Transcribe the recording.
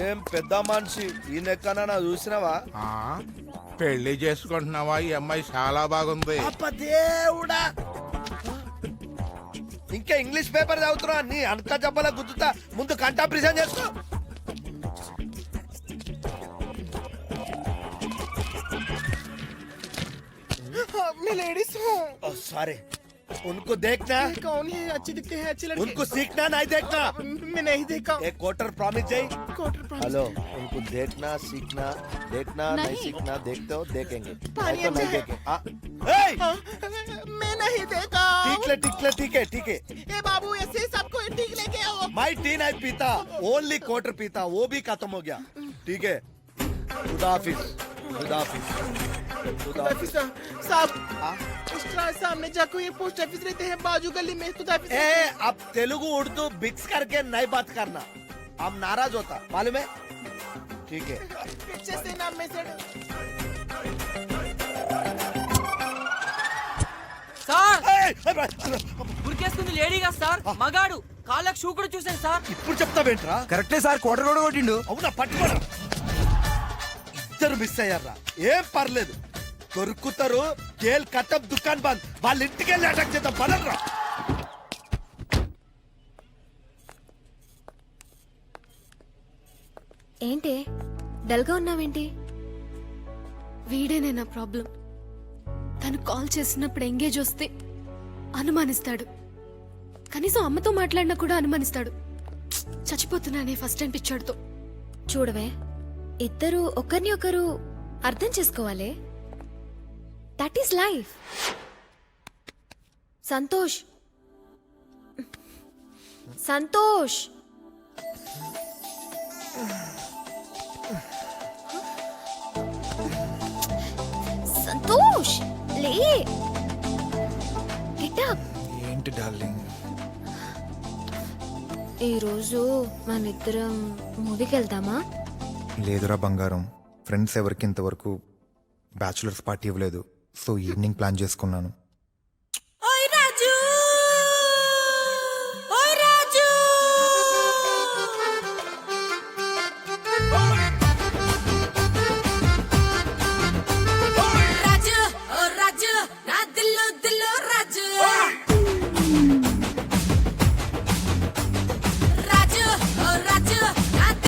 ఏం పెద్ద మనిషి ఈ నెక్కన చూసినావా? పెళ్లి చేసుకుంటున్నావా? ఈ అమ్మాయి చాలా బాగుంది. దేవుడా, ఇంకా ఇంగ్లీష్ పేపర్ చదువుతున్నా నీ అనక జబ్బల గుద్దుతా. ముందు కంటా ప్రిజన్ చేసుకో. मैं लेडीज हूँ। सारे उनको देखना। कौन है? अच्छे दिखते हैं, अच्छे लड़के। उनको सीखना नहीं देखना। मैं नहीं देखा। एक क्वार्टर प्रॉमिस जाए। Quarter promise. हेलो, उनको देखना सीखना, देखना नहीं सीखना, देखते हो देखेंगे नहीं तो नहीं देखेंगे। मैं नहीं देखा। ठीक है। ए बाबू, ऐसे सबको ठीक लेके आओ। मैं टी नहीं पीता, ओनली क्वार्टर पीता, वो भी खत्म हो गया। ठीक है, खुदा हाफिज। साहब, सामने जाको ये पोस्ट ऑफिस रहते हैं, बाजू गली में खुदा हाफिज। अब तेलुगु उर्दू मिक्स करके नहीं बात करना, हम नाराज होता मालूम है। ठीक है, पीछे से ना मैसेज। సార్ ఉరికేస్తుంది లేడీగా సార్, మగాడు కాళ్ళకు షూ కూడా చూసాను సార్. ఇప్పుడు చెప్తావేంట్రా? కరెక్టే సార్, క్వార్టర్ కూడా కొట్టిండు. అవునా, పట్టుకోరా. ఇద్దరు మిస్ అయ్యారా? ఏం పర్లేదు, దొరుకుతారు. జైల్ కట్టప్ దుకాన్ బంద్, వాళ్ళ ఇంటికి వెళ్ళి అటాక్ చేద్దాం. పడరా. ఏంటి డల్గా ఉన్నావేంటి? వీడేనే నా ప్రాబ్లం. తను కాల్ చేసినప్పుడు ఎంగేజ్ వస్తే అనుమానిస్తాడు. కనీసం అమ్మతో మాట్లాడినా కూడా అనుమానిస్తాడు. చచ్చిపోతున్నానే ఫస్ట్ టైం పిచ్చాడుతో. చూడవే, ఇద్దరు ఒకరిని ఒకరు అర్థం చేసుకోవాలి. That is life. Santosh, Santosh, Santosh, లే, గెట్ అప్. ఏంటి డార్లింగ్? ఈరోజు మనిద్దరం మూవీకి వెళ్దామా? లేదురా బంగారం, ఫ్రెండ్స్ ఎవరికి ఇంతవరకు బ్యాచులర్స్ పార్టీ ఇవ్వలేదు. సో ఈవినింగ్ ప్లాన్ చేసుకున్నాను.